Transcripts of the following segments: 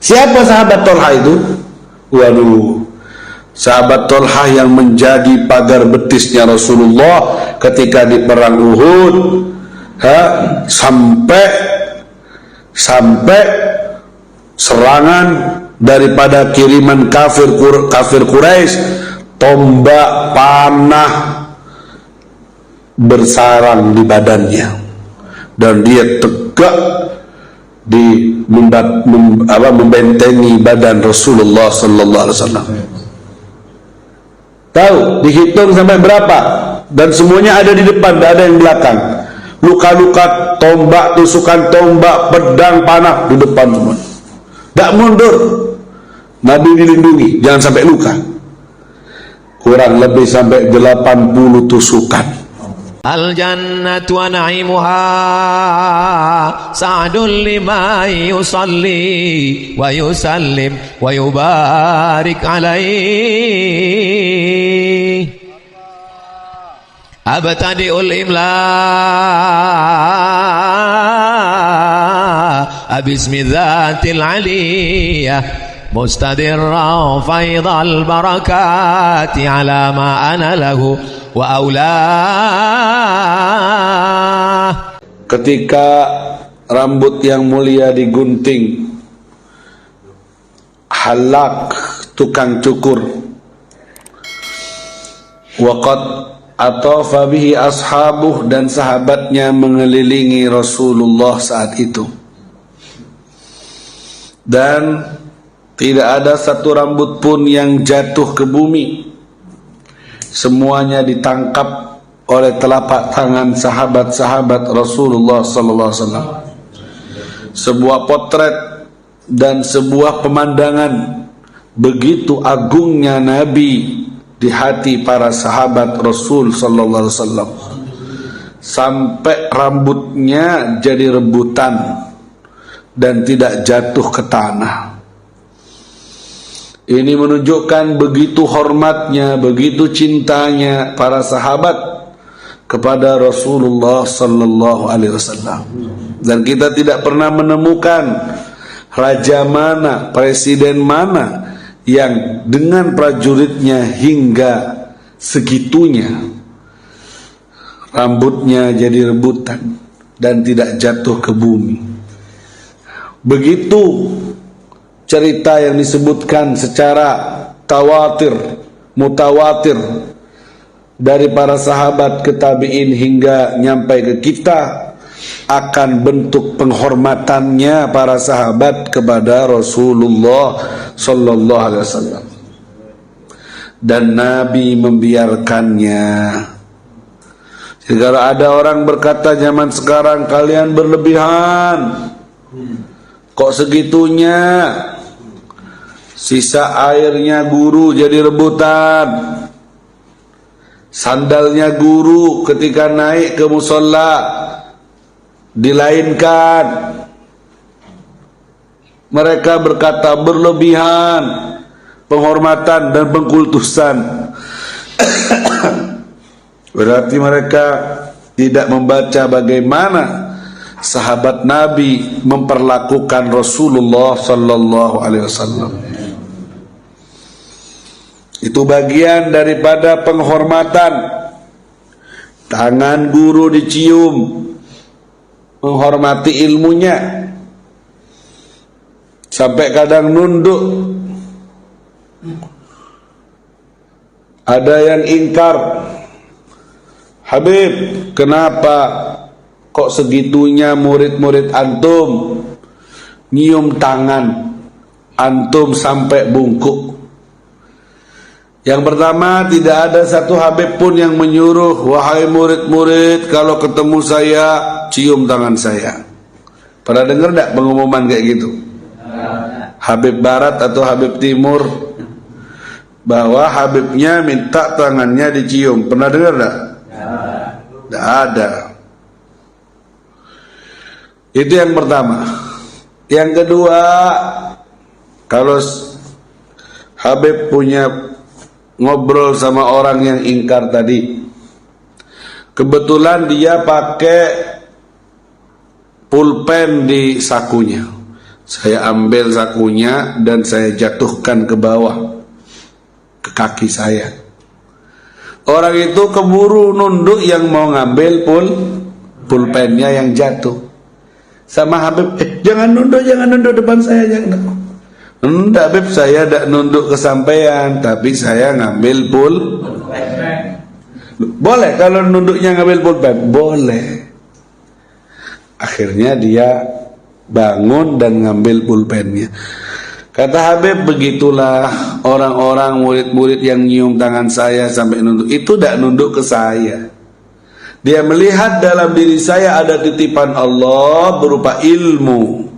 Siapa sahabat Tolha itu? Waduh, sahabat Tolha yang menjadi pagar betisnya Rasulullah ketika di perang Uhud, sampai serangan daripada kiriman kafir Quraisy, tombak panah bersarang di badannya dan dia tegak di membentengi badan Rasulullah sallallahu alaihi wasallam. Tahu dihitung sampai berapa, dan semuanya ada di depan, tidak ada yang belakang. Luka-luka tombak, tusukan tombak, pedang, panah di depan semua. Tak mundur. Nabi dilindungi, jangan sampai luka. Kurang lebih sampai 80 tusukan. Al-jannatu wa na'imuha sa'dun liman yusalli wa yusallim wa yubarik alaihi. Abtadi'ul imla bismi dzatil aliyah mustadirra faidal barakati ala ma ana lahu wa aulah. Ketika rambut yang mulia digunting, halak tukang cukur, waqad atafa bihi ashabuh, dan sahabatnya mengelilingi Rasulullah saat itu, dan tidak ada satu rambut pun yang jatuh ke bumi. Semuanya ditangkap oleh telapak tangan sahabat-sahabat Rasulullah sallallahu alaihi wasallam. Sebuah potret dan sebuah pemandangan begitu agungnya Nabi di hati para sahabat Rasul sallallahu alaihi wasallam, sampai rambutnya jadi rebutan dan tidak jatuh ke tanah. Ini menunjukkan begitu hormatnya, begitu cintanya para sahabat kepada Rasulullah sallallahu alaihi wasallam. Dan kita tidak pernah menemukan raja mana, presiden mana yang dengan prajuritnya hingga segitunya rambutnya jadi rebutan dan tidak jatuh ke bumi. Begitu cerita yang disebutkan secara mutawatir dari para sahabat ke tabi'in hingga nyampai ke kita, akan bentuk penghormatannya para sahabat kepada Rasulullah sallallahu alaihi wasallam, dan Nabi membiarkannya. Jadi kalau ada orang berkata zaman sekarang, kalian berlebihan, kok segitunya, sisa airnya guru jadi rebutan, sandalnya guru ketika naik ke musola dilainkan. Mereka berkata berlebihan penghormatan dan pengkultusan. Berarti mereka tidak membaca bagaimana sahabat Nabi memperlakukan Rasulullah sallallahu alaihi wasallam. Itu bagian daripada penghormatan. Tangan guru dicium, menghormati ilmunya, sampai kadang nunduk. Ada yang ingkar, Habib, kenapa kok segitunya murid-murid antum nyium tangan antum sampai bungkuk? Yang pertama, tidak ada satu Habib pun yang menyuruh, wahai murid-murid, kalau ketemu saya cium tangan saya. Pernah dengar tidak pengumuman kayak gitu? Habib Barat atau Habib Timur, bahwa Habibnya minta tangannya dicium. Pernah dengar tidak? Tidak ada. Itu yang pertama. Yang kedua, kalau Habib punya ngobrol sama orang yang ingkar tadi, kebetulan dia pakai pulpen di sakunya, Saya ambil sakunya dan saya jatuhkan ke bawah, ke kaki saya. Orang itu keburu nunduk yang mau ngambil pulpennya yang jatuh. Sama Habib, jangan nunduk depan saya, jangan. Enggak Habib, saya tidak nunduk ke sampean, tapi saya ngambil pulpen. Boleh kalau nunduknya ngambil pulpen? Boleh. Akhirnya dia bangun dan ngambil pulpennya. Kata Habib, begitulah orang-orang murid-murid yang nyium tangan saya sampai nunduk. Itu tidak nunduk ke saya. Dia melihat dalam diri saya ada titipan Allah berupa ilmu,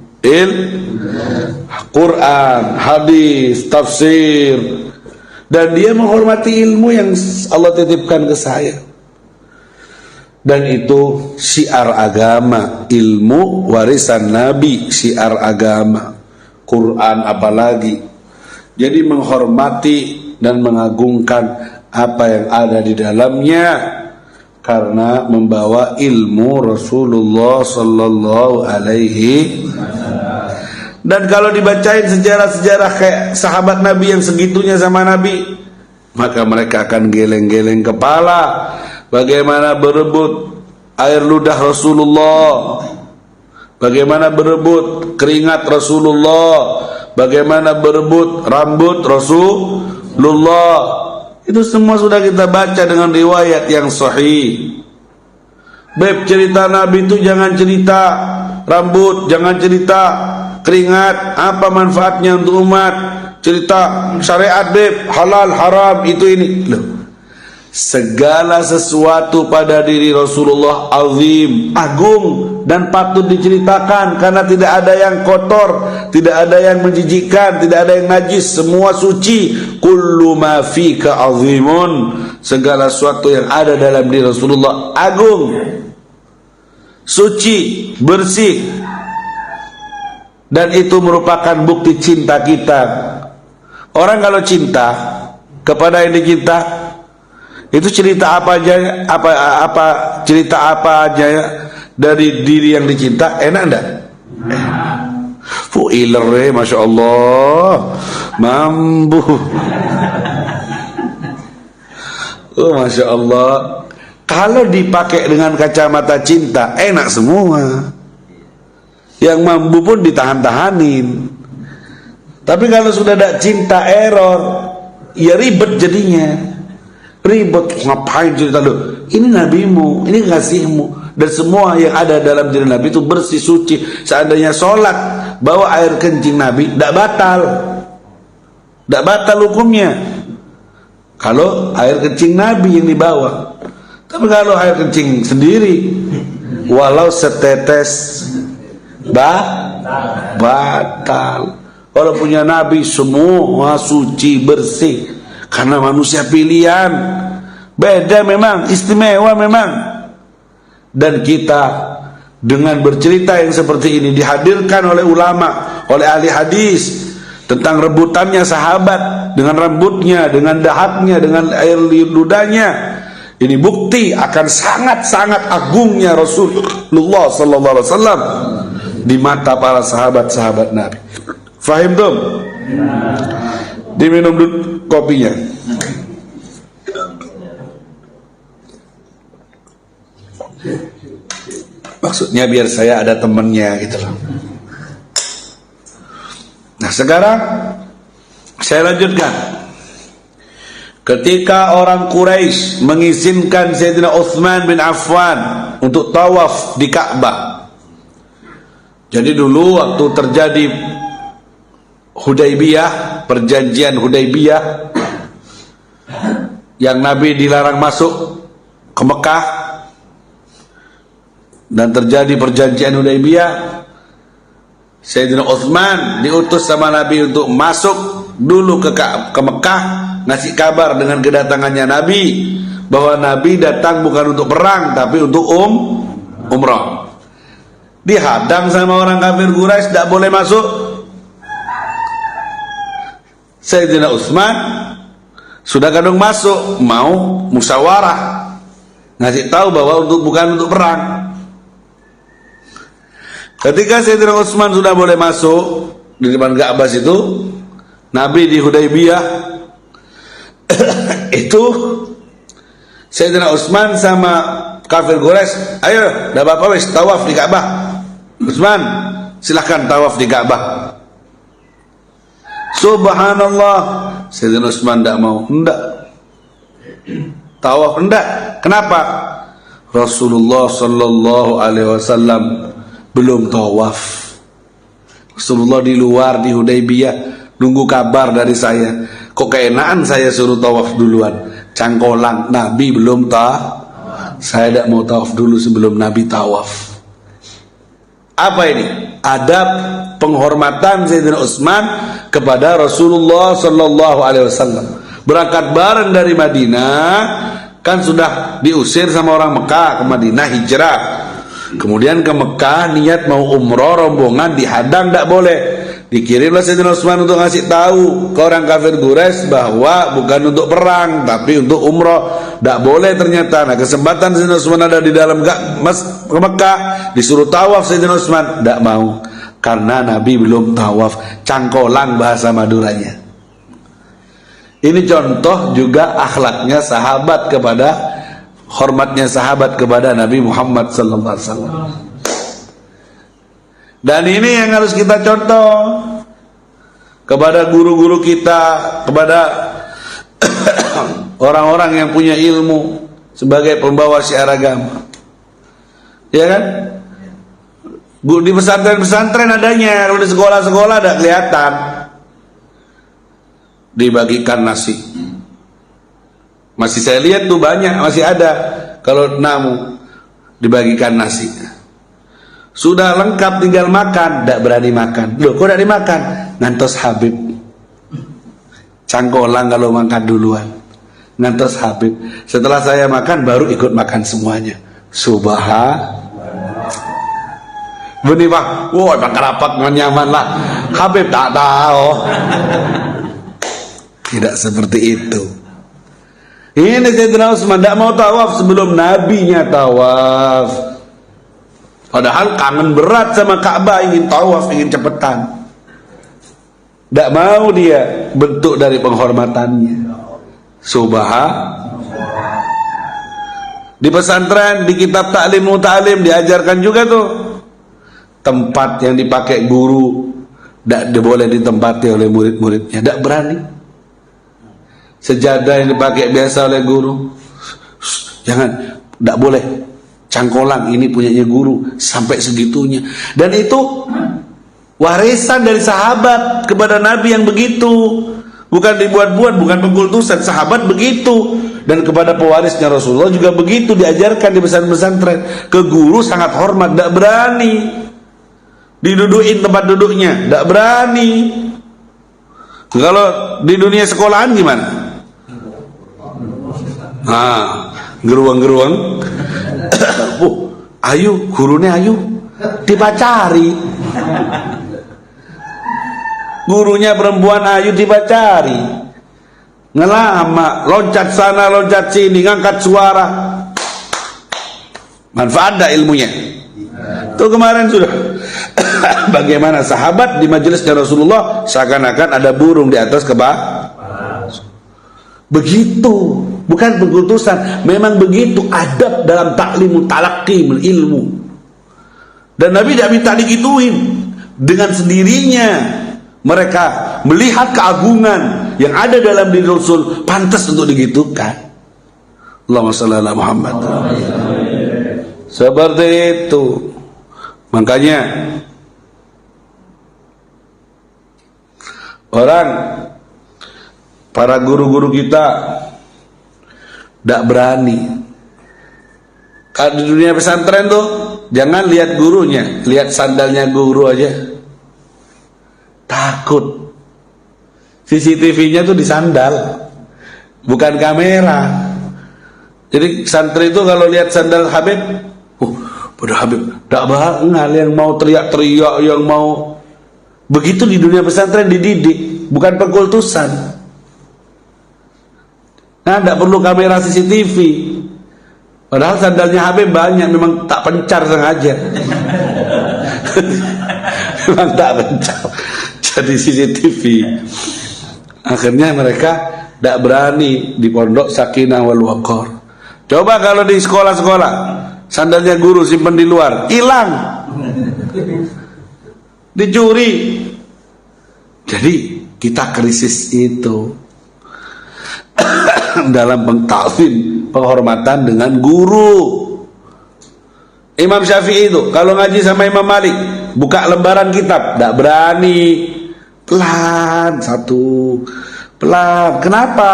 Quran, hadis, tafsir, dan dia menghormati ilmu yang Allah titipkan ke saya. Dan itu syiar agama, ilmu warisan Nabi, syiar agama, Quran apalagi. Jadi menghormati dan mengagungkan apa yang ada di dalamnya, karena membawa ilmu Rasulullah sallallahu alaihi. Dan kalau dibacain sejarah-sejarah kayak sahabat Nabi yang segitunya sama Nabi, maka mereka akan geleng-geleng kepala. Bagaimana berebut air ludah Rasulullah, bagaimana berebut keringat Rasulullah, bagaimana berebut rambut Rasulullah. Itu semua sudah kita baca dengan riwayat yang sahih. Beb, cerita Nabi itu jangan cerita rambut, jangan cerita keringat, apa manfaatnya untuk umat. Cerita syariat beb, halal, haram, itu ini. Loh, segala sesuatu pada diri Rasulullah azim, agung, dan patut diceritakan, karena tidak ada yang kotor, tidak ada yang menjijikkan, tidak ada yang najis, semua suci. Kullu ma fika azimun, segala sesuatu yang ada dalam diri Rasulullah agung, suci, bersih. Dan itu merupakan bukti cinta kita. Orang kalau cinta kepada yang dicinta, itu cerita apa aja, cerita apa aja dari diri yang dicinta, enak enggak? Fuiler, masya Allah, mampu. Oh, masya Allah. Kalau dipakai dengan kacamata cinta, enak semua. Yang mampu pun ditahan-tahanin. Tapi kalau sudah ada cinta, error, ya ribet jadinya. Ribet, ngapain cerita lu? Ini nabimu, ini kasihmu, dan semua yang ada dalam diri Nabi itu bersih, suci. Seandainya sholat bawa air kencing Nabi, tidak batal hukumnya kalau air kencing Nabi yang dibawa. Tapi kalau air kencing sendiri, walau setetes, batal. Kalau punya Nabi semua suci, bersih, karena manusia pilihan, beda memang, istimewa memang. Dan kita dengan bercerita yang seperti ini dihadirkan oleh ulama, oleh ahli hadis, tentang rebutannya sahabat dengan rambutnya, dengan dahaknya, dengan air ludahnya. Ini bukti akan sangat-sangat agungnya Rasulullah sallallahu alaihi wasallam di mata para sahabat-sahabat Nabi. Fahim dong? Diminum dulu kopinya. Maksudnya biar saya ada temennya gitu loh. Nah, sekarang saya lanjutkan. Ketika orang Quraisy mengizinkan Sayyidina Utsman bin Affan untuk tawaf di Ka'bah. Jadi dulu waktu terjadi Hudaybiyah, perjanjian Hudaybiyah, yang Nabi dilarang masuk ke Mekah, dan terjadi perjanjian Hudaybiyah, Sayyidina Utsman diutus sama Nabi untuk masuk dulu ke Mekah, ngasih kabar dengan kedatangannya Nabi, bahwa Nabi datang bukan untuk perang tapi untuk umrah. Dihadang sama orang kafir Quraisy, tidak boleh masuk. Sayyidina Utsman sudah kadung masuk, mau musyawarah, ngasih tahu bahwa bukan untuk perang. Ketika Sayyidina Utsman sudah boleh masuk di depan Ka'bah itu, Nabi di Hudaybiyah itu Sayyidina Utsman sama kafir Quraisy, ayo, enggak apa-apa wis tawaf di Ka'bah. Utsman, silahkan tawaf di Ka'bah. Subhanallah, Sayyidina Utsman enggak mau, enggak. Tawaf enggak. Kenapa? Rasulullah sallallahu alaihi wasallam belum tawaf. Rasulullah di luar di Hudaybiyah nunggu kabar dari saya. Kok keenaan saya suruh tawaf duluan? Cangkolang, Nabi belum tawaf. Saya tidak mau tawaf dulu sebelum Nabi tawaf. Apa ini? Adab penghormatan Sayyidina Utsman kepada Rasulullah sallallahu alaihi wasallam. Berangkat bareng dari Madinah, kan sudah diusir sama orang Mekah ke Madinah hijrah. Kemudian ke Mekah niat mau umroh, rombongan dihadang, tidak boleh. Dikirimlah Sayyidina Utsman untuk ngasih tahu ke orang kafir Quraisy bahwa bukan untuk perang tapi untuk umroh. Tidak boleh ternyata. Nah, kesempatan Sayyidina Utsman ada di dalam Mekah, disuruh tawaf Sayyidina Utsman, tidak mau karena Nabi belum tawaf. Cangkolang bahasa Maduranya. Ini contoh juga akhlaknya sahabat kepada, hormatnya sahabat kepada Nabi Muhammad sallallahu alaihi wasallam. Dan ini yang harus kita contoh kepada guru-guru kita, kepada orang-orang yang punya ilmu sebagai pembawa syiar agama. Ya kan? Di pesantren-pesantren adanya, kalau di sekolah-sekolah ada kelihatan. Dibagikan nasi. Masih saya lihat tuh banyak, masih ada. Kalau namu dibagikan nasi. Sudah lengkap tinggal makan, tidak berani makan. Loh, kok tidak dimakan? Ngantos Habib. Cangkolang kalau makan duluan. Ngantos Habib. Setelah saya makan baru ikut makan semuanya. Benih Pak, wah makan rapat nyaman lah. Habib tak tahu. Tidak seperti itu. Ini Sayyidina Utsman tidak mau tawaf sebelum Nabinya tawaf. Padahal kangen berat sama Ka'bah, ingin tawaf, ingin cepetan. Tidak mau dia, bentuk dari penghormatannya. Di pesantren, di kitab Ta'lim Muta'alim diajarkan juga tuh. Tempat yang dipakai guru tidak boleh ditempati oleh murid-muridnya. Tidak berani. Sejadah yang dipakai biasa oleh guru, jangan, tidak boleh. Cangkolang, ini punyanya guru, sampai segitunya. Dan itu warisan dari sahabat kepada Nabi yang begitu, bukan dibuat-buat, bukan pengkultusan. Sahabat begitu, dan kepada pewarisnya Rasulullah juga begitu, diajarkan di pesantren. Ke guru sangat hormat, tidak berani didudukin tempat duduknya, tidak berani. Kalau di dunia sekolahan gimana? Geruang-geruang. Ayu, gurunya ayu, dipacari. Gurunya perempuan ayu dipacari. Ngelama, loncat sana, loncat sini, ngangkat suara. Manfaat dah ilmunya. Tuh kemarin sudah bagaimana sahabat di majelisnya Rasulullah seakan-akan ada burung di atas kepala. Begitu, bukan pengkultusan, memang begitu adab dalam taklimu talaqi ilmu. Dan Nabi tidak minta digituin. Dengan sendirinya mereka melihat keagungan yang ada dalam diri Rasul, pantas untuk digitukan. Allahumma shalli ala Muhammad. Seperti itu. Makanya orang, para guru-guru kita tidak berani. Kalau di dunia pesantren tuh jangan lihat gurunya, lihat sandalnya guru aja takut. CCTV-nya tuh di sandal, bukan kamera. Jadi santri itu kalau lihat sandal Habib, pada Habib, tidak bangal yang mau teriak-teriak, yang mau begitu. Di dunia pesantren dididik, bukan pengkultusan. Nah, tidak perlu kamera CCTV. Padahal sandalnya Habib banyak, memang tak pencar sengaja. Memang tak bencang jadi CCTV. Akhirnya mereka tidak berani di pondok Sakinah wal Waqar. Coba kalau di sekolah-sekolah sandalnya guru simpan di luar, hilang, dicuri. Jadi kita krisis itu dalam pengta'zim, penghormatan dengan guru. Imam Syafi'i itu kalau ngaji sama Imam Malik, buka lembaran kitab tidak berani, pelan satu, pelan. Kenapa?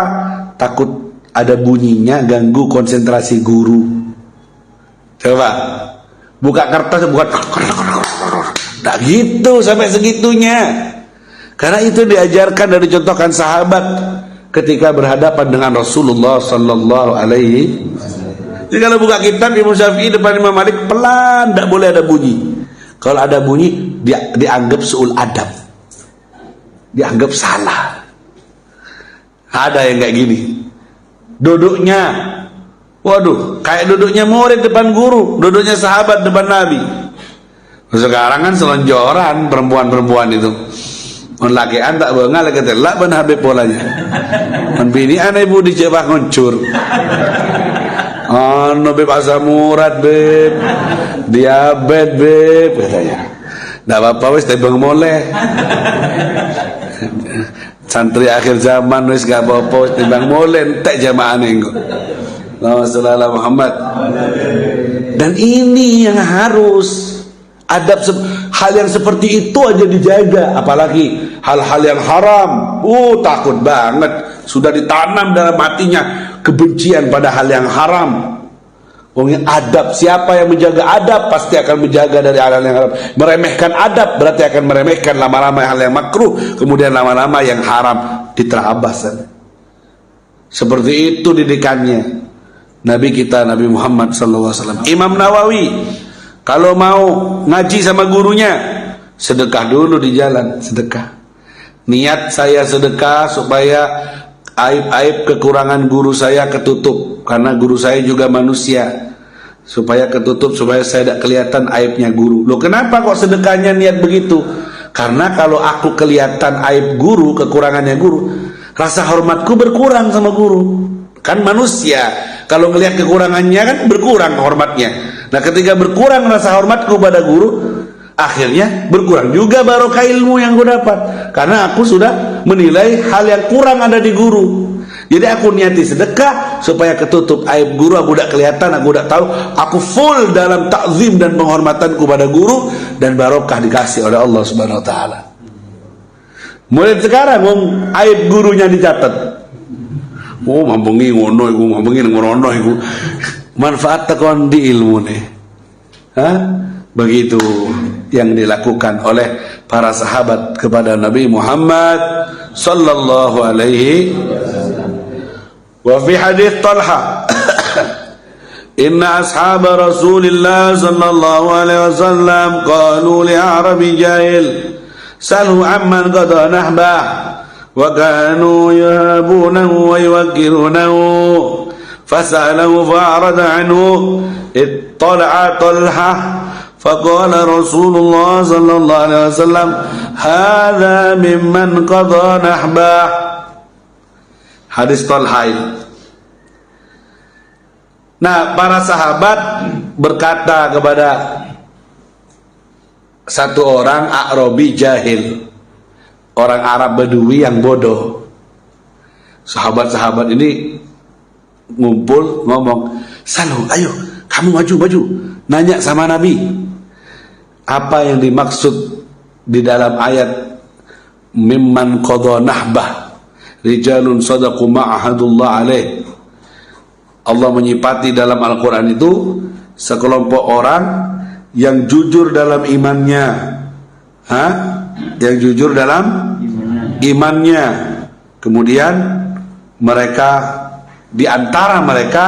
Takut ada bunyinya ganggu konsentrasi guru. Coba buka kertas, bukan tak gitu sampai segitunya. Karena itu diajarkan dan dicontohkan sahabat ketika berhadapan dengan Rasulullah sallallahu alaihi wasallam. Jadi kalau buka kitab Imam Syafi'i depan Imam Malik pelan, tidak boleh ada bunyi. Kalau ada bunyi dianggap su'ul adab, dianggap salah. Ada yang kayak gini. Duduknya, waduh, kayak duduknya murid depan guru, duduknya sahabat depan Nabi. Sekarang kan selonjoran perempuan-perempuan itu. Lakian tak bengal lagi telak ban habib polanya. Bini aneh ibu dicebak ngoncur. Beb asam murad beb, diabet beb katanya. Nggak apa-apa wis tebang moleh. Santri akhir zaman wis gak apa-apa wis tebang moleh entek jamaah engko. Allahumma shalli ala Muhammad. Dan ini yang harus adab, hal yang seperti itu aja dijaga, apalagi hal-hal yang haram. Takut banget, sudah ditanam dalam hatinya kebencian pada hal yang haram. Adab, siapa yang menjaga adab pasti akan menjaga dari hal yang haram. Meremehkan adab berarti akan meremehkan lama-lama hal yang makruh, kemudian lama-lama yang haram diterabas. Seperti itu didikannya Nabi kita, Nabi Muhammad SAW. Imam Nawawi kalau mau ngaji sama gurunya, sedekah dulu di jalan, sedekah. Niat saya sedekah supaya aib-aib kekurangan guru saya ketutup, karena guru saya juga manusia, supaya ketutup, supaya saya tidak kelihatan aibnya guru. Loh, kenapa kok sedekahnya niat begitu? Karena kalau aku kelihatan aib guru, kekurangannya guru, rasa hormatku berkurang sama guru. Kan manusia, kalau melihat kekurangannya kan berkurang hormatnya. Nah, ketika berkurang rasa hormatku pada guru, akhirnya berkurang juga barokah ilmu yang aku dapat, karena aku sudah menilai hal yang kurang ada di guru. Jadi aku niati sedekah supaya ketutup aib guru, aku tidak kelihatan, aku tidak tahu, aku full dalam takzim dan penghormatanku pada guru, dan barokah dikasih oleh Allah Subhanahu wa taala. Mulai sekarang aib gurunya dicatat. Mampungi ngono iku, mampungi ngorono iku. Manfaat tekon di ilmu nih. Begitu yang dilakukan oleh para sahabat kepada Nabi Muhammad sallallahu alaihi wasallam. Wa fi hadits Talha inna ashab Rasulillah sallallahu alaihi wasallam qalu li a'rabi jahil salhu amman qada nahbah wa kanu yahabunahu wa yuwakkirunahu fas'alahu fa'arada anhu ittala'a Talha faqala Rasulullah sallallahu alaihi wasallam hadza mimman qada nahbah. Hadis Talha. Nah, para sahabat berkata kepada satu orang A'rabi jahil, orang Arab Badui yang bodoh. Sahabat-sahabat ini ngumpul ngomong, "Salu, ayo kamu maju nanya sama Nabi, apa yang dimaksud di dalam ayat mimman qadha nahbah rijalun sadaqu ma'ahadullah alaih." Allah menyifati dalam Al-Quran itu sekelompok orang yang jujur dalam imannya, yang jujur dalam imannya. Kemudian mereka, di antara mereka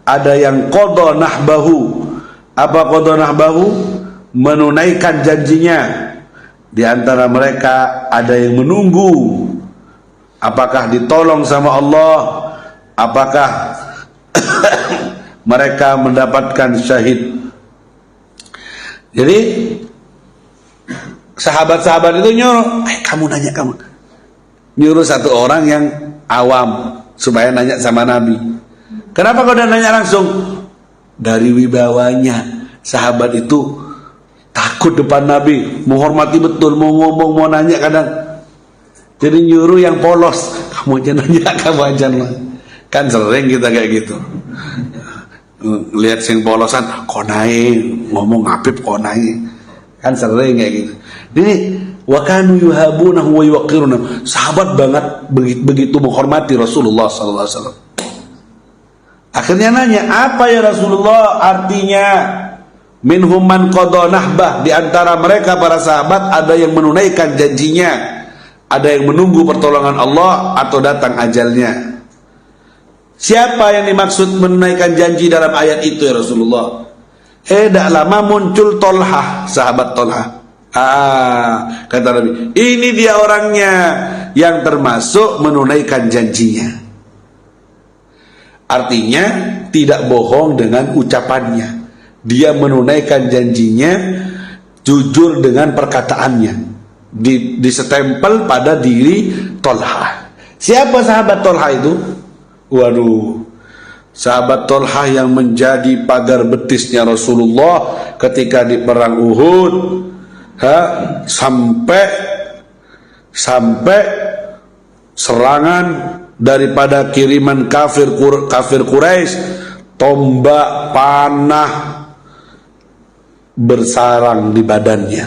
ada yang qadha nahbahu. Apa qadha nahbahu? Menunaikan janjinya. Di antara mereka ada yang menunggu apakah ditolong sama Allah, apakah mereka mendapatkan syahid. Jadi sahabat-sahabat itu nyuruh, kamu nanya kamu. Nyuruh satu orang yang awam supaya nanya sama Nabi. Kenapa kau udah nanya langsung? Dari wibawanya sahabat itu takut depan Nabi, menghormati betul, mau ngomong, mau nanya kadang. Jadi nyuruh yang polos, kamu aja nanya, kamu aja nanya. Kan sering kita kayak gitu. Lihat sing polosan, kok naik, ngomong Habib kok naik. Kan sering kayak gitu. Jadi wa kanu yuhabunahu wa yuqiruna. Sahabat banget begitu menghormati Rasulullah sallallahu alaihi wasallam. Akhirnya nanya, apa ya Rasulullah artinya? Minhum man qada nahbah, di antara mereka para sahabat ada yang menunaikan janjinya, ada yang menunggu pertolongan Allah atau datang ajalnya. Siapa yang dimaksud menunaikan janji dalam ayat itu ya Rasulullah? Tidak lama muncul Tolhah, sahabat Tolhah. Kata Nabi, ini dia orangnya yang termasuk menunaikan janjinya. Artinya tidak bohong dengan ucapannya. Dia menunaikan janjinya, jujur dengan perkataannya. Disetempel pada diri Tolhah. Siapa sahabat Tolhah itu? Waduh, sahabat Tolhah yang menjadi pagar betisnya Rasulullah ketika di perang Uhud, sampai serangan daripada kiriman kafir Quraisy, tombak panah bersarang di badannya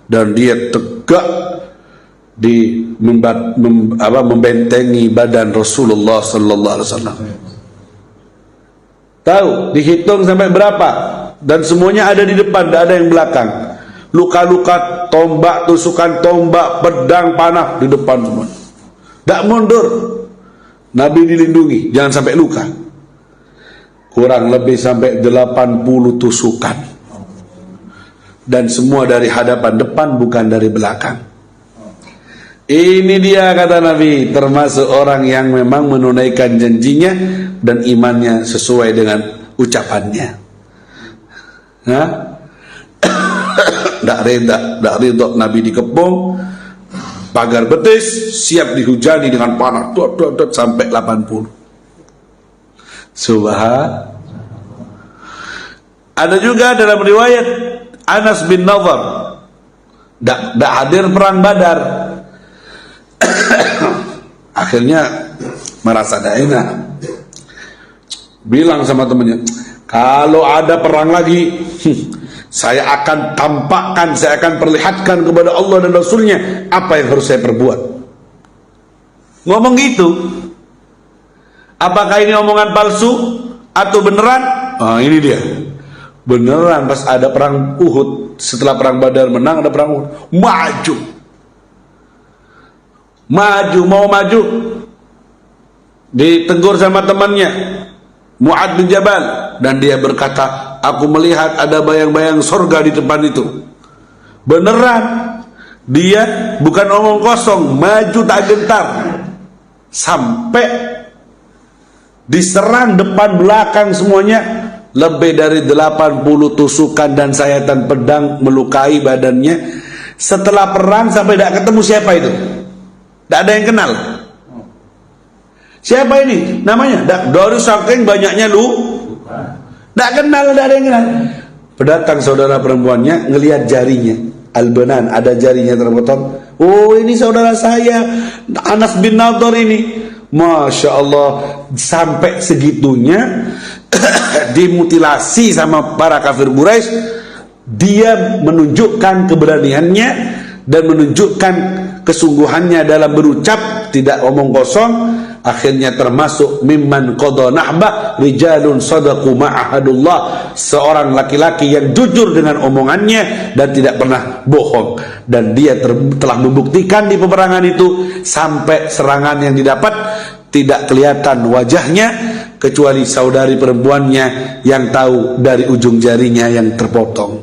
dan dia tegak di membentengi badan Rasulullah sallallahu alaihi wasallam. Tahu dihitung sampai berapa, dan semuanya ada di depan, tidak ada yang belakang. Luka-luka tombak, tusukan tombak, pedang, panah di depan semua. Tak mundur. Nabi dilindungi jangan sampai luka. Kurang lebih sampai 80 tusukan, dan semua dari hadapan depan, bukan dari belakang. Ini dia kata Nabi, termasuk orang yang memang menunaikan janjinya dan imannya sesuai dengan ucapannya. Tak reda Nabi dikepung, pagar betis siap dihujani dengan panah, sampai 80. Ada juga dalam riwayat Anas bin Nadhr, tak hadir perang Badar. Akhirnya merasa tidak enak, bilang sama temannya, kalau ada perang lagi, saya akan tampakkan, saya akan perlihatkan kepada Allah dan Rasulnya apa yang harus saya perbuat. Ngomong gitu. Apakah ini omongan palsu atau beneran? Ini dia. Beneran. Pas ada perang Uhud, setelah perang Badar menang, ada perang Uhud, mau maju, ditegur sama temannya Mu'ad bin Jabal, dan dia berkata, aku melihat ada bayang-bayang sorga di depan itu. Beneran, dia bukan omong kosong, maju tak gentar, sampai diserang depan belakang semuanya. Lebih dari 80 tusukan dan sayatan pedang melukai badannya. Setelah perang sampai tidak ketemu siapa itu, tidak ada yang kenal. Siapa ini namanya? Dari saking banyaknya tidak kenal, tidak ada yang kenal. Berdatang saudara perempuannya, ngelihat jarinya, albanan, ada jarinya terpotong. Oh, ini saudara saya, Anas bin Nadhr ini. Masya Allah, sampai segitunya dimutilasi sama para kafir Quraisy. Dia menunjukkan keberaniannya dan menunjukkan kesungguhannya dalam berucap, tidak omong kosong. Akhirnya termasuk mimman qada nahbah, rijalun sadaqu ma'ahadullah, seorang laki-laki yang jujur dengan omongannya dan tidak pernah bohong. Dan dia telah membuktikan di peperangan itu, sampai serangan yang didapat tidak kelihatan wajahnya kecuali saudari perempuannya yang tahu dari ujung jarinya yang terpotong.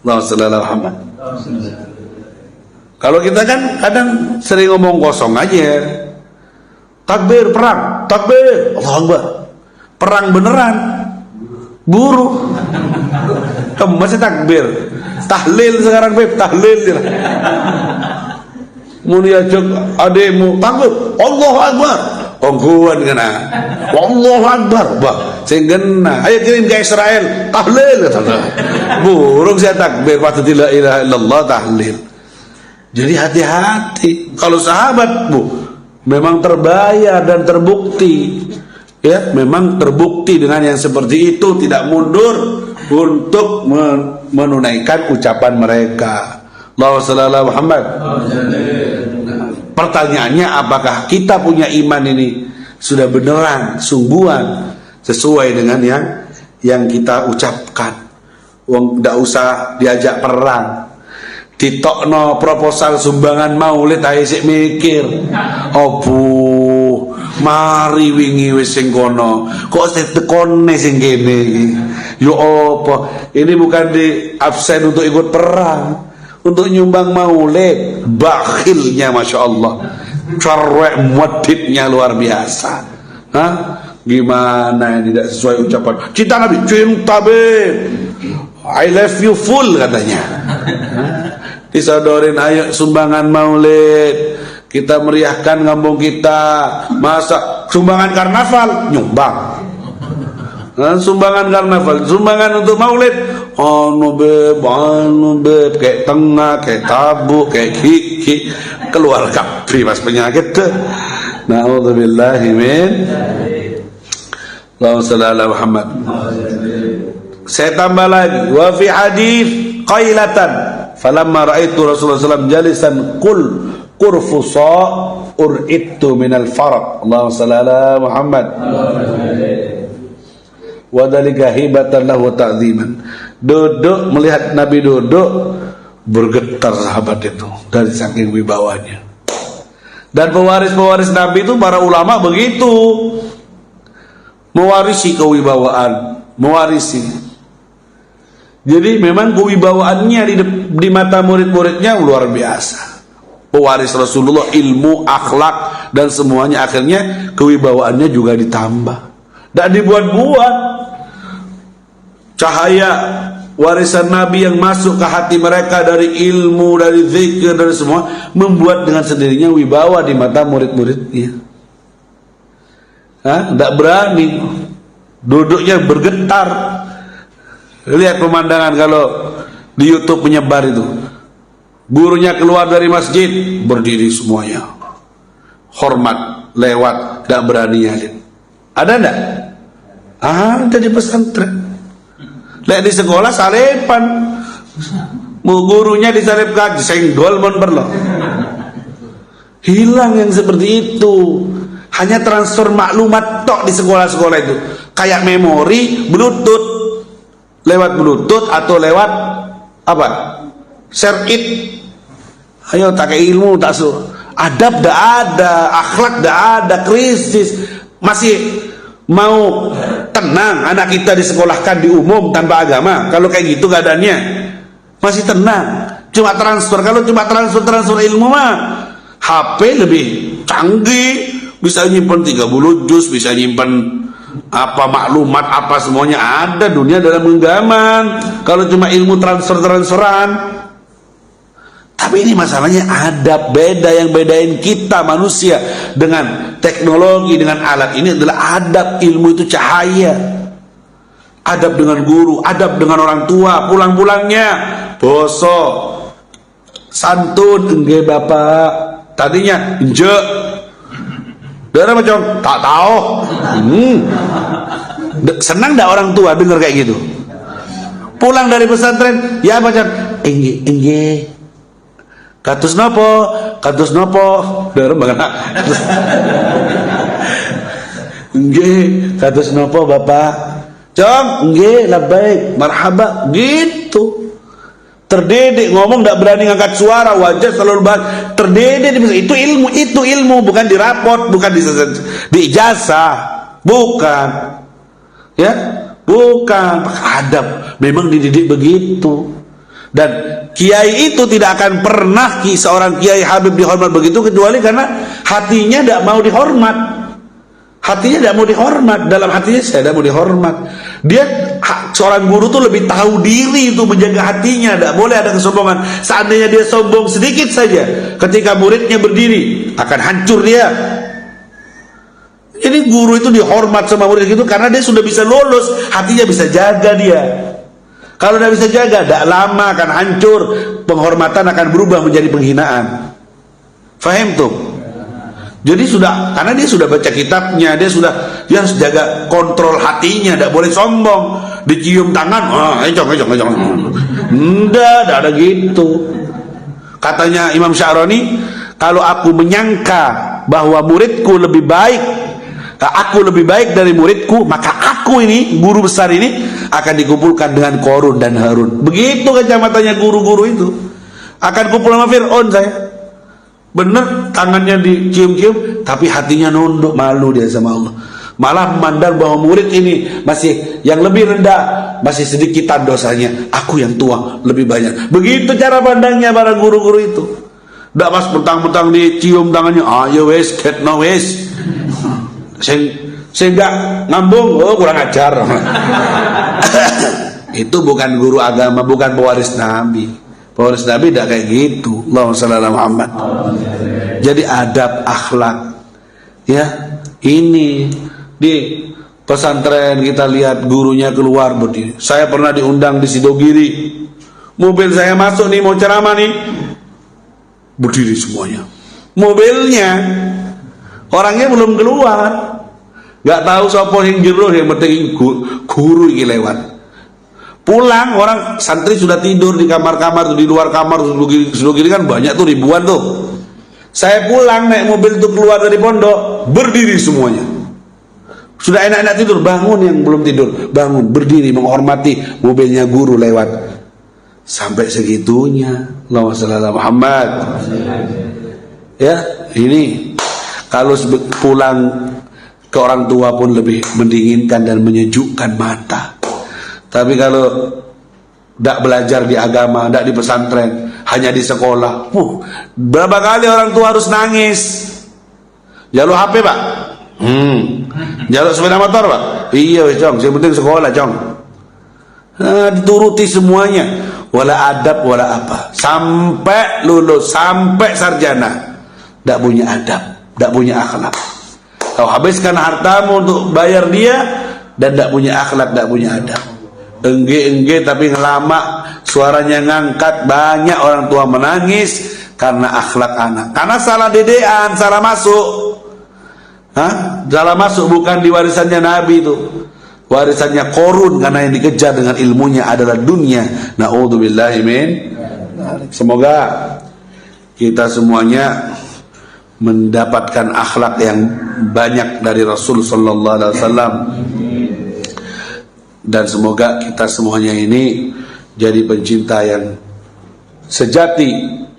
Allahumma shalli ala Muhammad. Kalau kita kan kadang sering ngomong kosong aja. Takbir perang, takbir, Allahu Akbar. Perang beneran. Guru. Kamu masih takbir. Tahlil sekarang Beb, tahlil dia. Mun diajak ademu takbir, Allahu Akbar. Ongguan kena. Allahu Akbar. Bah, sing genah. Ayo kirim ke Israel, tahlil kata. Burung saya takbir waktu la ilaha illallah tahlil. Jadi hati-hati. Kalau sahabat, Bu, memang terbayar dan terbukti. Ya, memang terbukti dengan yang seperti itu, tidak mundur untuk menunaikan ucapan mereka. Allahumma shalli ala Muhammad. Pertanyaannya, apakah kita punya iman ini sudah beneran, sungguhan, sesuai dengan yang kita ucapkan? Wong ndak usah diajak perang, ditokno proposal sumbangan maulid ae sik mikir. Opo, mari wingi wis sing kono, kok tekone sing kene iki. Yo apa? Ini bukan di absen untuk ikut perang, untuk nyumbang maulid. Bakhilnya Masya Allah, cerewet moditnya luar biasa. Hah? Gimana yang tidak sesuai ucapan cinta Nabi? Cinta Beb, I love you full katanya. Disodorin ayo sumbangan maulid, kita meriahkan kampung kita. Masa sumbangan karnaval nyumbang, sumbangan karnaval, sumbangan untuk maulid, anu beb, kayak tengah, kayak tabu, kayak gigi, keluar kabri mas penyakit tuh. Na'udzubillahi min. Allahumma shalli ala Muhammad. Saya tambah lagi, wa fi hadis qailatan falamma ra'aitu Rasulullah SAW jalisan qul qurfusa ur'ittu minal farq. Allahumma shalli ala Muhammad. Wa dzalika hibatan lahu ta'ziman. Duduk, melihat Nabi duduk, bergetar sahabat itu dari saking wibawanya. Dan pewaris-pewaris Nabi itu para ulama begitu, mewarisi kewibawaan, mewarisi. Jadi memang kewibawaannya di mata murid-muridnya luar biasa. Pewaris Rasulullah, ilmu, akhlak dan semuanya, akhirnya kewibawaannya juga ditambah. Tak dibuat-buat. Cahaya warisan Nabi yang masuk ke hati mereka dari ilmu, dari zikir, dari semua, membuat dengan sendirinya wibawa di mata murid-muridnya. Tidak berani, duduknya bergetar. Lihat pemandangan kalau di YouTube menyebar itu, gurunya keluar dari masjid, berdiri semuanya, hormat, lewat, tidak berani hadir. Ada enggak? Ada di pesantren. Lihat di sekolah salepan, gurunya disalip kaki, senggol pun perlu. Hilang yang seperti itu. Hanya transfer maklumat tok di sekolah-sekolah itu, kayak memori bluetooth, lewat bluetooth atau lewat apa, share it. Ayo tak ilmu, tak suruh adab, dak ada akhlak, dak ada, krisis. Masih mau tenang anak kita disekolahkan di umum tanpa agama? Kalau kayak gitu keadaannya masih tenang, cuma transfer. Kalau cuma transfer ilmu mah HP lebih canggih, bisa nyimpan 30 juz, bisa nyimpan apa maklumat apa semuanya ada. Dunia dalam genggaman. Kalau cuma ilmu transferan. Tapi ini masalahnya adab, beda. Yang bedain kita manusia dengan teknologi, dengan alat ini adalah adab. Ilmu itu cahaya. Adab dengan guru, adab dengan orang tua, pulang-pulangnya boso, santun, enggak bapak, tadinya je. Darah macam tak tahu. Senang dah orang tua dengar kayak gitu. Pulang dari pesantren, ya macam engge. Katus nopo. Darah bagaimana? Engge, katus nopo bapak. Jom, engge, labbaik, marhaba, gitu. Terdidik, ngomong tidak berani ngangkat suara, wajah selalu bahas. Terdidik, itu ilmu, bukan di rapot, bukan di ijazah, bukan, ya, bukan. Adab, memang dididik begitu. Dan kiai itu tidak akan pernah seorang kiai Habib dihormat begitu, kecuali karena hatinya tidak mau dihormat. Hatinya tidak mau dihormat, dalam hatinya saya tidak mau dihormat. Dia seorang guru tuh lebih tahu diri untuk menjaga hatinya, tidak boleh ada kesombongan. Seandainya dia sombong sedikit saja ketika muridnya berdiri, akan hancur dia. Jadi guru itu dihormat sama murid itu karena dia sudah bisa lolos, hatinya bisa jaga dia. Kalau tidak bisa jaga, tidak lama akan hancur, penghormatan akan berubah menjadi penghinaan. Faham tuh? Jadi sudah, karena dia sudah baca kitabnya, dia harus jaga kontrol hatinya, tidak boleh sombong, dicium tangan, ejong. Enggak ada gitu. Katanya Imam Sya'rani, kalau aku menyangka bahwa muridku lebih baik, aku lebih baik dari muridku, maka aku ini, guru besar ini, akan dikumpulkan dengan Qarun dan Harun. Begitu kacamatanya guru-guru itu. Akan kumpul sama Fir'aun saya. Bener, tangannya dicium-cium, tapi hatinya nunduk, malu dia sama Allah. Malah memandang bahwa murid ini masih yang lebih rendah, masih sedikitan dosanya. Aku yang tua, lebih banyak. Begitu cara pandangnya para guru-guru itu. Tidak pas mentang-mentang dicium tangannya, ayo wes, get no wes. Sehingga ngambung, oh kurang ajar. Itu bukan guru agama, bukan pewaris Nabi. Pewaris Nabi tidak kayak gitu. Allahumma shalli ala Muhammad. Jadi adab, akhlak, ya. Ini di pesantren kita lihat gurunya keluar berdiri. Saya pernah diundang di Sidogiri, mobil saya masuk nih, mau ceramah nih, berdiri semuanya. Mobilnya orangnya belum keluar, nggak tahu siapa yang jero, yang penting guru ini lewat. Pulang orang santri sudah tidur di kamar-kamar, di luar kamar. Sidogiri kan banyak tuh, ribuan tuh. Saya pulang naik mobil tuh keluar dari pondok, berdiri semuanya. Sudah enak-enak tidur, bangun yang belum tidur, bangun berdiri menghormati mobilnya guru lewat. Sampai segitunya. Allahumma shalli ala Muhammad. Ya, ini kalau pulang ke orang tua pun lebih mendinginkan dan menyejukkan mata. Tapi kalau tidak belajar di agama, tidak di pesantren, hanya di sekolah, berapa kali orang tua harus nangis. Jalur HP pak, jalur sepeda motor pak, iya cong, yang penting sekolah cong. Dituruti semuanya, wala adab wala apa, sampai lulus, sampai sarjana, tidak punya adab, tidak punya akhlak. Kau habiskan hartamu untuk bayar dia, dan tidak punya akhlak, tidak punya adab. Engge tapi ngelama, suaranya ngangkat, banyak orang tua menangis karena akhlak anak, karena salah dedean, salah masuk. Salah masuk, bukan di warisannya Nabi itu, warisannya Qarun, karena yang dikejar dengan ilmunya adalah dunia. Na'udzubillahi min. Semoga kita semuanya mendapatkan akhlak yang banyak dari Rasul sallallahu alaihi wasallam. Dan semoga kita semuanya ini jadi pencinta yang sejati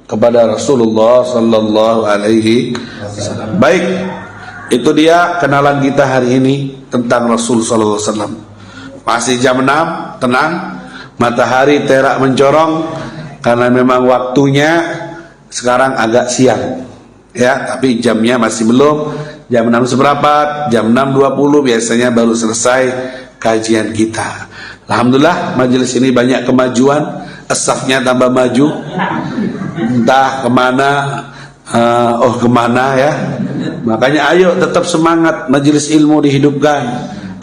kepada Rasulullah sallallahu alaihi wasallam. Baik, itu dia kenalan kita hari ini tentang Rasul sallallahu alaihi wasallam. Masih jam 6, tenang. Matahari terak mencorong karena memang waktunya sekarang agak siang. Ya, tapi jamnya masih belum. Jam 6 seperempat, jam 6.20 biasanya baru selesai kajian kita. Alhamdulillah majelis ini banyak kemajuan, as-safnya tambah maju. Entah kemana, kemana ya. Makanya ayo tetap semangat, majelis ilmu dihidupkan.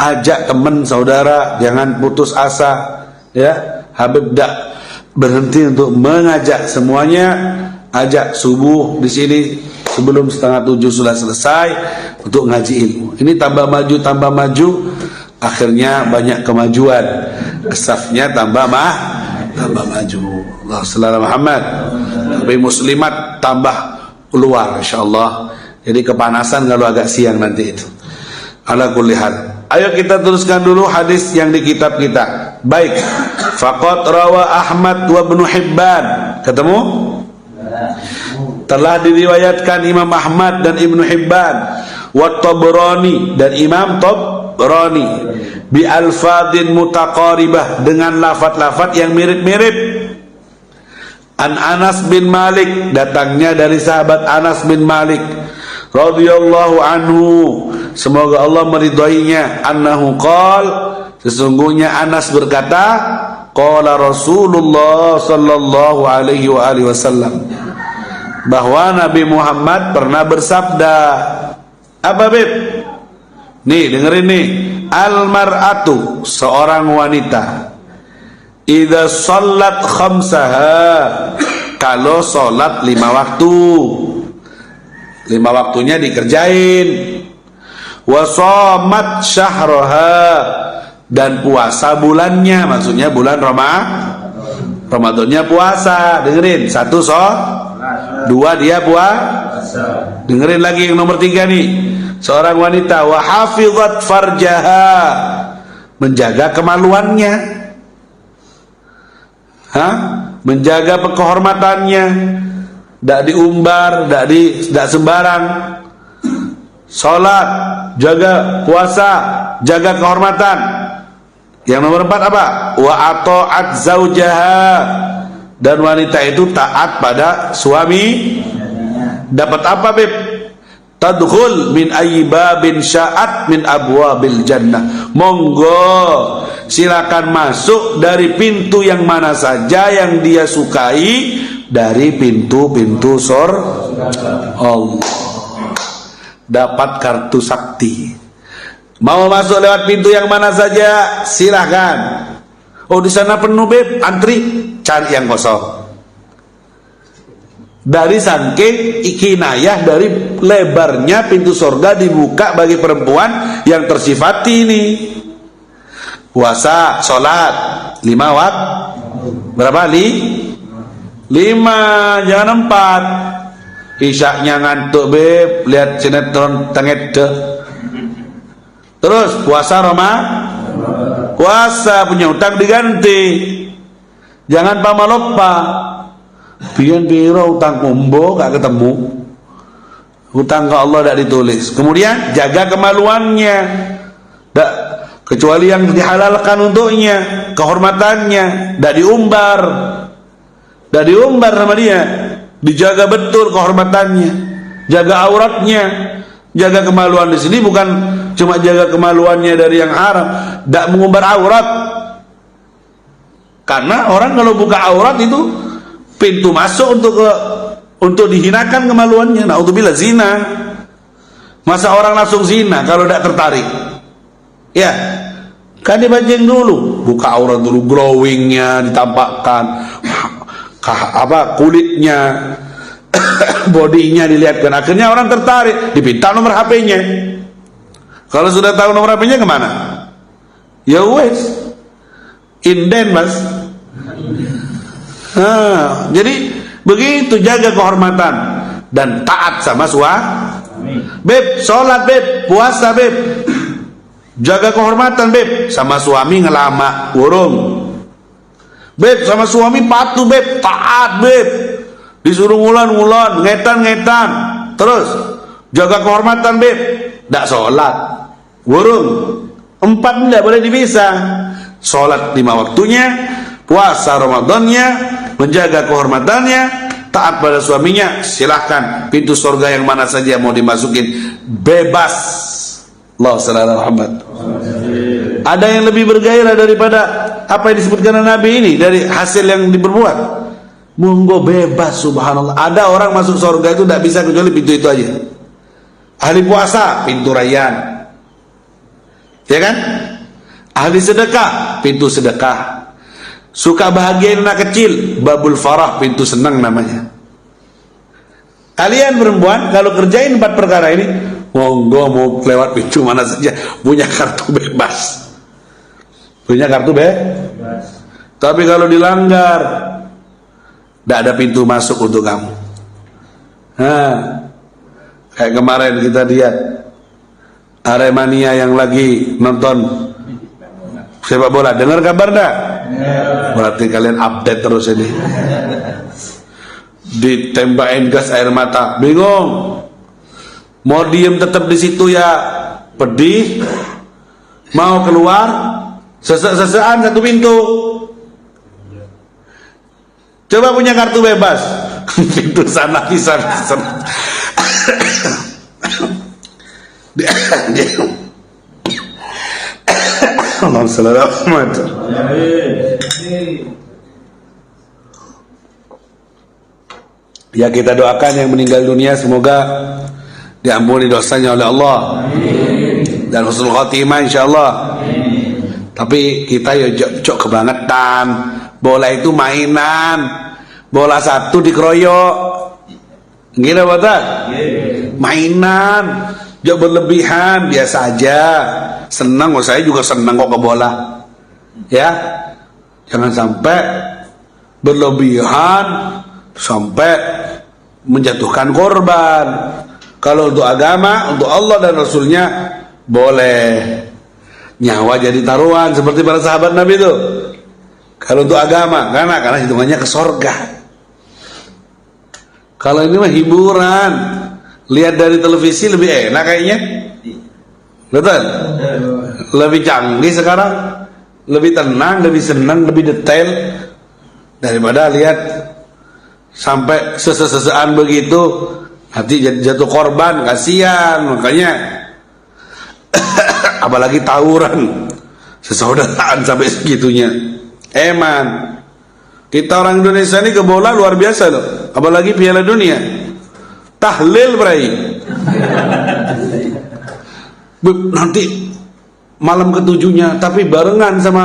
Ajak teman saudara, jangan putus asa. Ya, Habib dak berhenti untuk mengajak semuanya. Ajak subuh di sini sebelum 6:30 sudah selesai untuk ngaji ilmu. Ini tambah maju. Akhirnya banyak kemajuan, safnya tambah maju. Allah sallallahu Muhammad. Tapi muslimat tambah keluar insyaallah. Jadi kepanasan kalau agak siang nanti itu. Ala kulli hal. Ayo kita teruskan dulu hadis yang di kitab kita. Baik. Faqad rawa Ahmad wa Ibnu Hibban. Ketemu? Telah diriwayatkan Imam Ahmad dan Ibnu Hibban, wa Tabrani dan Imam Tabrani, bi alfadin mutaqaribah, dengan lafaz-lafaz yang mirip-mirip. An Anas bin Malik, datangnya dari sahabat Anas bin Malik radhiyallahu anhu, semoga Allah meridhoinya, annahu qala, Sesungguhnya Anas berkata, qala Rasulullah sallallahu alaihi wasallam, bahwa Nabi Muhammad pernah bersabda. Apa, Beb? Nih, dengerin nih. Al-mar'atu, seorang wanita, idza shallat khamsaha, kalau salat 5 waktu, 5 waktunya dikerjain, wa shamat syahraha, dan puasa bulannya, maksudnya bulan Ramadannya puasa. Dengerin, 1 2 dia puasa. Dengerin lagi yang nomor 3 nih. Seorang wanita wa hafizat farjaha, menjaga kemaluannya, menjaga kehormatannya, tidak diumbar, tidak sembarang. Salat, jaga puasa, jaga kehormatan. Yang nomor 4 apa? Wa ata'at zaujaha, dan wanita itu taat pada suami. Dapat apa, Beb? Tadkhul min ayyi babin sya'at min abwabil jannah. Monggo, silakan masuk dari pintu yang mana saja yang dia sukai dari pintu-pintu surga Allah. Dapat kartu sakti. Mau masuk lewat pintu yang mana saja, silahkan. Oh, di sana penuh, Beb, antri, cari yang kosong. Dari saking kinayah dari lebarnya pintu surga dibuka bagi perempuan yang tersifati ini. Puasa, sholat 5 waktu. Berapa? 5, jangan 4. Isyaknya ngantuk, Beb, lihat sinetron tenget deh. Terus puasa puasa, punya utang diganti. Jangan pamalopa. Biar biro utang kumbo gak ketemu. Utang ke Allah tidak ditulis. Kemudian jaga kemaluannya, kecuali yang dihalalkan untuknya, kehormatannya, tidak diumbar. Tidak diumbar sama dia. Dijaga betul kehormatannya, jaga auratnya. Jaga kemaluan di sini bukan cuma jaga kemaluannya dari yang haram, tidak mengumbar aurat. Karena orang kalau buka aurat itu pintu masuk untuk dihinakan kemaluannya. Naudzubillah, zina. Masa orang langsung zina kalau tidak tertarik? Ya, kan dibanjing dulu, buka aurat dulu, glowingnya ditampakkan, kulitnya, bodinya dilihatkan. Akhirnya orang tertarik, dipinta nomor HP-nya. Kalau sudah tahu nomor HP-nya kemana? Ya wes, inden, Mas. Jadi begitu, jaga kehormatan dan taat sama suami. Beb, sholat, Beb, puasa, Beb, jaga kehormatan, Beb, sama suami ngelama, burung. Beb, sama suami patuh, Beb, taat, Beb, disuruh ngulan, ngetan, terus jaga kehormatan, Beb, tidak sholat, burung. 4 tidak boleh dipisah. Sholat 5 waktunya, puasa Ramadannya, menjaga kehormatannya, taat pada suaminya. Silahkan pintu surga yang mana saja mau dimasukin, bebas. Allah sallallahu Muhammad. Ada yang lebih bergairah daripada apa yang disebutkan Nabi ini dari hasil yang diperbuat? Monggo, bebas, subhanallah. Ada orang masuk surga itu tidak bisa kecuali pintu itu aja. Ahli puasa, pintu rayyan, ya kan? Ahli sedekah, pintu sedekah. Suka bahagia anak kecil, babul farah, pintu senang namanya. Kalian perempuan kalau kerjain 4 perkara ini, monggo mau lewat pintu mana saja, punya kartu bebas. Punya kartu bebas. Tapi kalau dilanggar, tidak ada pintu masuk untuk kamu. Kayak kemarin kita lihat Aremania yang lagi nonton sepak bola. Dengar kabar enggak? Berarti kalian update terus ini. Ditembakin gas air mata, bingung. Mau diem tetap di situ ya pedih. Mau keluar sesek-sesekan satu pintu. Coba punya kartu bebas, pintu sana bisa. Allahumma shalli ala Muhammad. Ya, kita doakan yang meninggal dunia semoga diampuni dosanya oleh Allah dan husnul khotimah insyaallah. Tapi kita ya cok kebangetan. Bola itu mainan. Bola satu dikeroyok. Gila betul? Mainan. Jok berlebihan, biasa aja. Senang kok, saya juga senang kok ke bola. Ya. Jangan sampai berlebihan sampai menjatuhkan korban. Kalau untuk agama, untuk Allah dan Rasulnya boleh. Nyawa jadi taruhan seperti para sahabat Nabi itu. Kalau untuk agama, karena hitungannya ke sorga. Kalau ini mah hiburan, lihat dari televisi lebih enak kayaknya. Betul? Lebih canggih sekarang, lebih tenang, lebih senang, lebih detail daripada lihat sampai sese-sesean begitu. Nanti jatuh korban, kasihan. Makanya apalagi tawuran, sesaudaraan sampai segitunya. Eman. Kita orang Indonesia ini ke bola luar biasa loh. Apalagi Piala Dunia. Tahlil berai. Nanti malam ketujuhnya, tapi barengan sama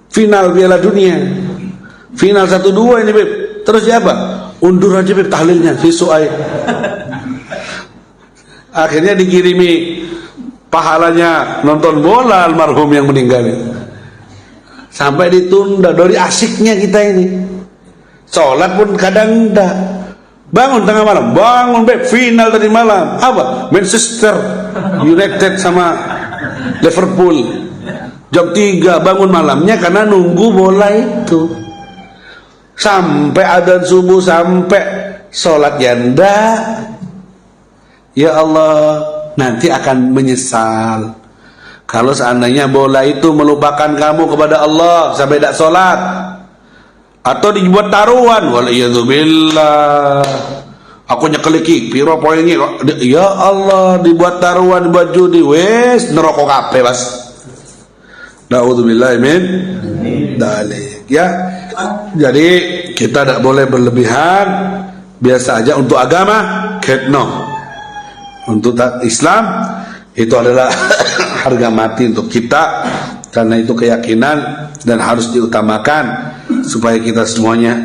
final Piala Dunia. Final 1-2 ini Beb. Terus siapa? Undur aja Beb tahlilnya, besok aja. Akhirnya dikirimi pahalanya nonton bola almarhum yang meninggal. Sampai ditunda dari asiknya kita ini. Sholat pun kadang enggak. Bangun tengah malam, bangun Beb, final tadi malam. Apa? Manchester United sama Liverpool. Jam 3 bangun malamnya karena nunggu bola itu. Sampai adzan subuh, sampai sholat janda. Ya Allah, nanti akan menyesal kalau seandainya bola itu melupakan kamu kepada Allah sampai tidak sholat atau dibuat taruhan. Waliyadzubillah, aku nyekeliki piro poinnya, ya Allah, dibuat taruhan, dibuat judi, wes neraka kabeh Mas. Naudzubillah min dzalik. Ya, jadi kita tidak boleh berlebihan. Biasa aja untuk agama, ketno. Untuk Islam itu adalah harga mati untuk kita, karena itu keyakinan dan harus diutamakan supaya kita semuanya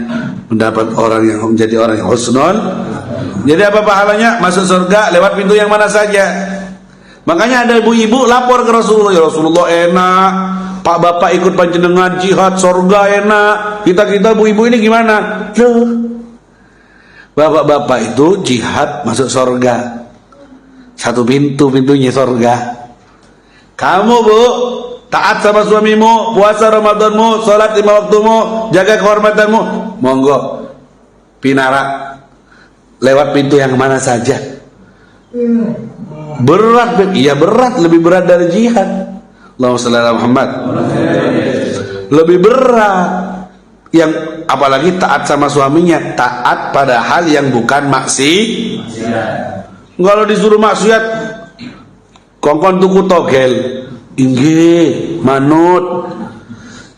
mendapat orang yang menjadi orang yang husnul. Jadi apa pahalanya? Masuk surga lewat pintu yang mana saja. Makanya ada ibu-ibu lapor ke Rasulullah, ya Rasulullah enak, Pak Bapak ikut panjenengan jihad, surga enak. Kita ibu-ibu ini gimana? Loh, bapak-bapak itu jihad masuk surga. Satu pintunya surga. Kamu Bu, taat sama suamimu, puasa Ramadanmu, sholat 5 waktumu, jaga kehormatanmu, monggo pinara lewat pintu yang mana saja. Berat, iya berat, lebih berat dari jihad. Allahumma shalli ala Muhammad. Lebih berat. Yang apalagi taat sama suaminya, taat pada hal yang bukan maksiat. Kalau disuruh maksiat, kongkon tuku togel, inggih manut,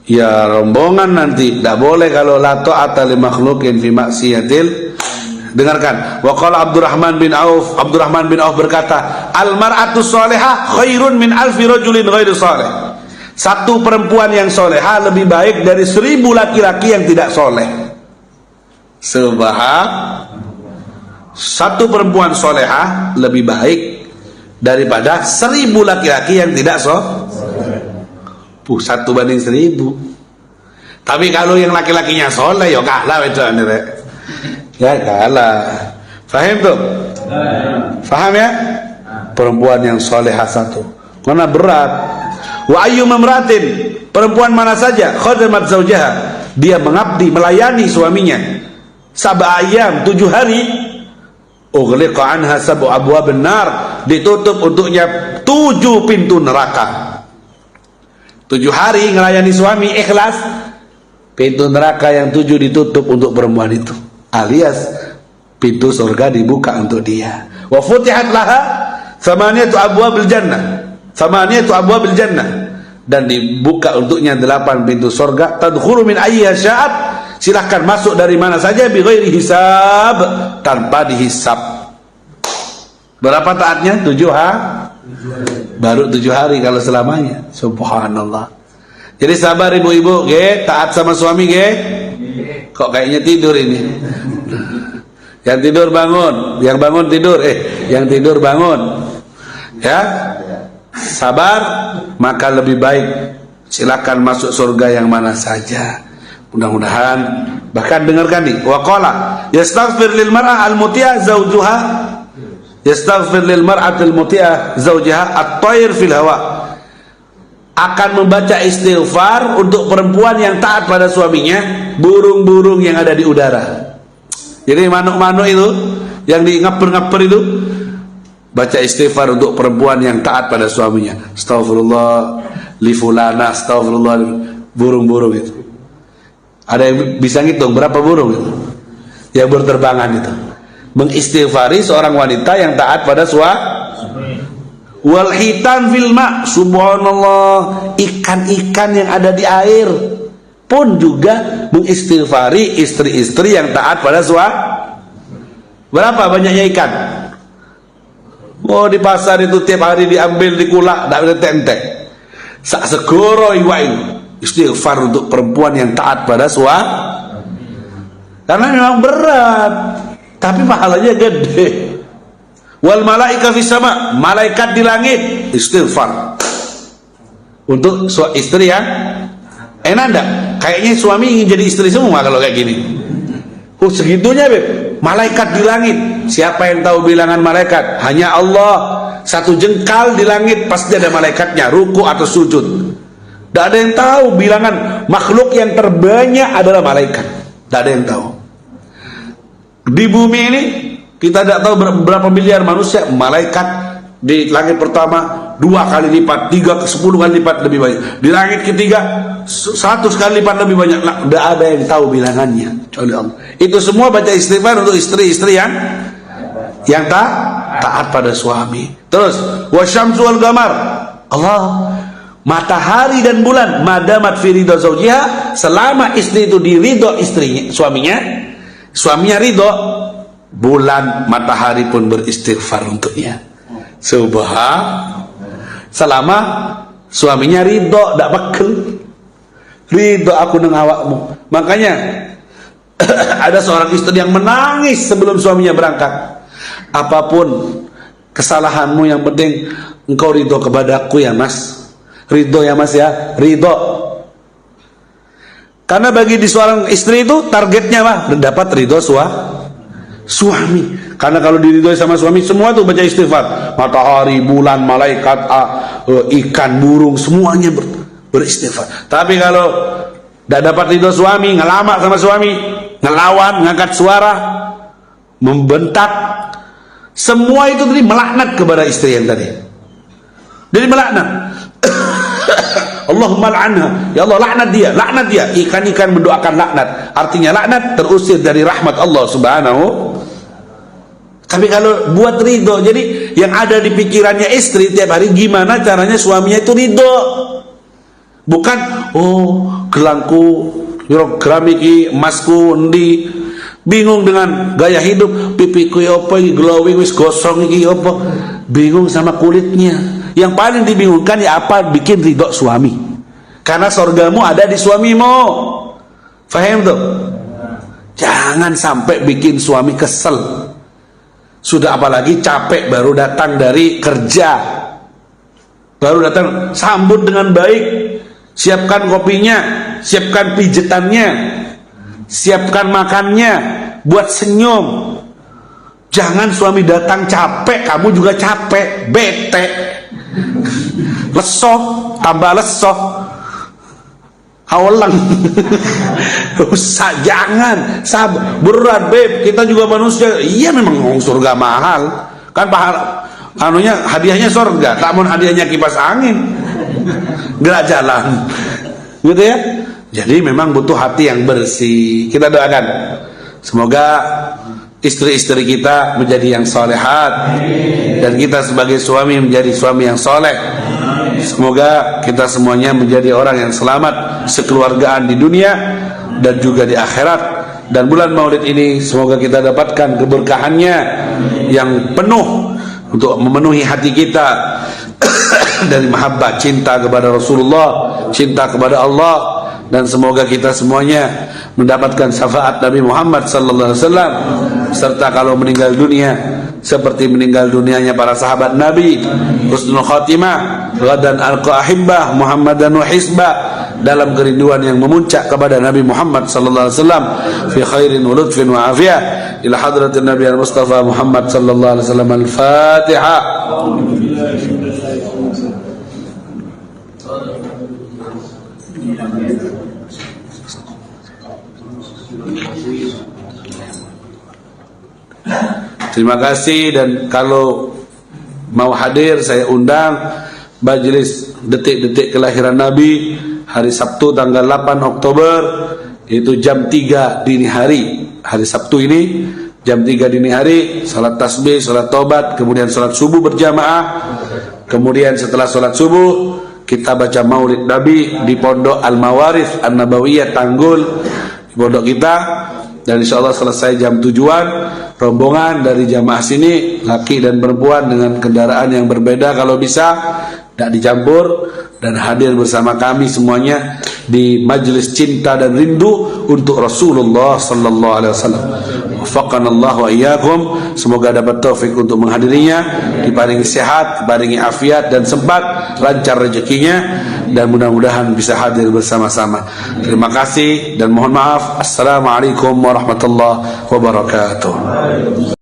ya rombongan nanti. Tidak boleh kalau la ta'ata li makhluqin fi maksiatil. Dengarkan, wa qala Abdurrahman bin Auf berkata, al mar'atu shalihah khairun min alfi rajulin ghairu shalih. Satu perempuan yang soleha lebih baik dari 1000 laki-laki yang tidak soleh. Satu perempuan soleha lebih baik daripada 1000 laki-laki yang tidak soleh. 1 banding 1000. Tapi kalau yang laki-lakinya soleh, ya kalah itu ane. Ya kalah. Faham tuh? Faham ya? Perempuan yang soleha satu. Karena berat. Wa ayyu mamratin, perempuan mana saja khadamat zaujaha, dia mengabdi melayani suaminya 7 ayam 7 hari, ughliqa anha 7 abwabun nar, ditutup untuknya 7 pintu neraka. 7 hari melayani suami ikhlas, pintu neraka yang 7 ditutup untuk perempuan itu, alias pintu surga dibuka untuk dia. Wa futihat laha 8 abwabil jannah, 8 abwabil jannah, dan dibuka untuknya 8 pintu surga. Tadkhulu min ayyiha sya'at, silahkan masuk dari mana saja, bi ghairi hisab, tanpa dihisab. Berapa taatnya? 7 hari. Baru 7 hari kalau selamanya. Subhanallah. Jadi sabar ibu-ibu, taat sama suami, kok kayaknya tidur ini. Yang tidur bangun, yang bangun tidur, yang tidur bangun. Ya, sabar maka lebih baik. Silakan masuk surga yang mana saja. Mudah-mudahan. Bahkan dengarkan nih, waqala yastaghfir lil mar'a al muti'ah zawjuha, yastaghfir lil mar'atil muti'ah zawjaha at-tayr fil hawa. Akan membaca istighfar untuk perempuan yang taat pada suaminya, burung-burung yang ada di udara. Jadi manuk-manuk itu yang di ngaper-ngaper itu, baca istighfar untuk perempuan yang taat pada suaminya. Astagfirullah li fulana, astagfirullah, burung-burung itu. Ada yang bisa ngitung berapa burung itu yang berterbangan itu mengistighfari seorang wanita yang taat pada suami. Wal hitan fil ma, subhanallah, ikan-ikan yang ada di air pun juga mengistighfari istri-istri yang taat pada suami. Berapa banyaknya ikan? Oh, di pasar itu tiap hari diambil, dikulak, tak ada tentek. Sak segoro iwain istighfar untuk perempuan yang taat pada suami. Karena memang berat, tapi pahalanya gede. Wal malaika fis sama, malaikat di langit istighfar untuk istri yang enak enggak? Kayaknya suami ingin jadi istri semua kalau kayak gini. Oh, segitunya, Beb. Malaikat di langit. Siapa yang tahu bilangan malaikat? Hanya Allah. 1 jengkal di langit pasti ada malaikatnya, ruku atau sujud. Tidak ada yang tahu bilangan makhluk yang terbanyak adalah malaikat. Tidak ada yang tahu. Di bumi ini kita tidak tahu berapa miliar manusia. Malaikat di langit pertama 2 kali lipat, 3 ke 10 kali lipat lebih banyak. Di langit ketiga 100 kali lipat lebih banyak. Tidak ada yang tahu bilangannya kecuali Allah. Itu semua baca istighfar untuk istri-istri yang taat pada suami. Terus wasyamsu wal qamar, Allah, matahari dan bulan, madamat fi ridha zawjiha, selama istri itu di ridho istrinya, suaminya ridho, bulan matahari pun beristighfar untuknya. Selama suaminya ridho, tak bekel, ridho aku nang awakmu. Makanya ada seorang istri yang menangis sebelum suaminya berangkat. Apapun kesalahanmu, yang penting engkau ridho kepadaku ya Mas. Ridho ya Mas ya, ridho. Karena bagi di seorang istri itu targetnya apa? Mendapat ridho suami. Karena kalau diridhoi sama suami, semua tuh baca istighfar. Matahari, bulan, malaikat, ikan, burung, semuanya beristighfar. Tapi kalau tidak dapat ridho suami, ngelamak sama suami, ngelawan, ngangkat suara, membentak, semua itu tadi melaknat kepada istri yang tadi. Jadi melaknat. Allahumma la'anha, ya Allah laknat dia. Ikan-ikan mendoakan laknat, artinya laknat terusir dari rahmat Allah subhanahu. Tapi kalau buat ridho, jadi yang ada di pikirannya istri tiap hari, gimana caranya suaminya itu ridho. Bukan, oh gelangku, gram iki, emasku endi, bingung dengan gaya hidup, pipiku apa iki glowing wis gosong iki apa, bingung sama kulitnya. Yang paling dibingungkan ya apa, bikin ridho suami. Karena sorgamu ada di suamimu. Faham tuh? Jangan sampai bikin suami kesel. Sudah apalagi capek baru datang dari kerja, baru datang, sambut dengan baik, siapkan kopinya, siapkan pijetannya, siapkan makannya, buat senyum. Jangan suami datang capek, kamu juga capek, bete, lesoh, tambah lesoh, awalang. Usah, jangan, sabar, berat Beb, kita juga manusia. Iya memang surga mahal kan, hadiahnya surga, tak mau hadiahnya kipas angin, gerak jalan gitu ya. Jadi memang butuh hati yang bersih. Kita doakan semoga istri-istri kita menjadi yang solehat, dan kita sebagai suami menjadi suami yang soleh. Semoga kita semuanya menjadi orang yang selamat sekeluargaan di dunia dan juga di akhirat. Dan bulan Maulid ini semoga kita dapatkan keberkahannya yang penuh untuk memenuhi hati kita dari mahabbah, cinta kepada Rasulullah, cinta kepada Allah, dan semoga kita semuanya mendapatkan syafaat Nabi Muhammad sallallahu alaihi wasallam, serta kalau meninggal dunia seperti meninggal dunianya para sahabat Nabi, husnul khatimah, ghadan alqa ahibbah Muhammadan wa hisbah, dalam kerinduan yang memuncak kepada Nabi Muhammad sallallahu alaihi wasallam, fi khairin wa lutfin wa afiyah, ila hadratin Nabi al-Mustafa Muhammad sallallahu alaihi wasallam. Al-Fatihah. Terima kasih, dan kalau mau hadir saya undang majelis detik-detik kelahiran Nabi hari Sabtu tanggal 8 Oktober, itu jam 3 dini hari. Hari Sabtu ini jam 3 dini hari, salat tasbih, salat taubat, kemudian salat subuh berjamaah. Kemudian setelah salat subuh kita baca Maulid Nabi di Pondok Al-Mawarif An-Nabawiyah Tanggul, di pondok kita. Dan insyaallah selesai jam 7-an, rombongan dari jamaah sini, laki dan perempuan dengan kendaraan yang berbeda kalau bisa, tidak dicampur, dan hadir bersama kami semuanya di majelis cinta dan rindu untuk Rasulullah sallallahu alaihi wasallam. Waffaqanallahu wa iyyakum. Semoga dapat taufik untuk menghadirinya, diparingi sehat, diparingi afiat dan sempat, lancar rezekinya, dan mudah-mudahan bisa hadir bersama-sama. Terima kasih dan mohon maaf. Assalamualaikum warahmatullahi wabarakatuh.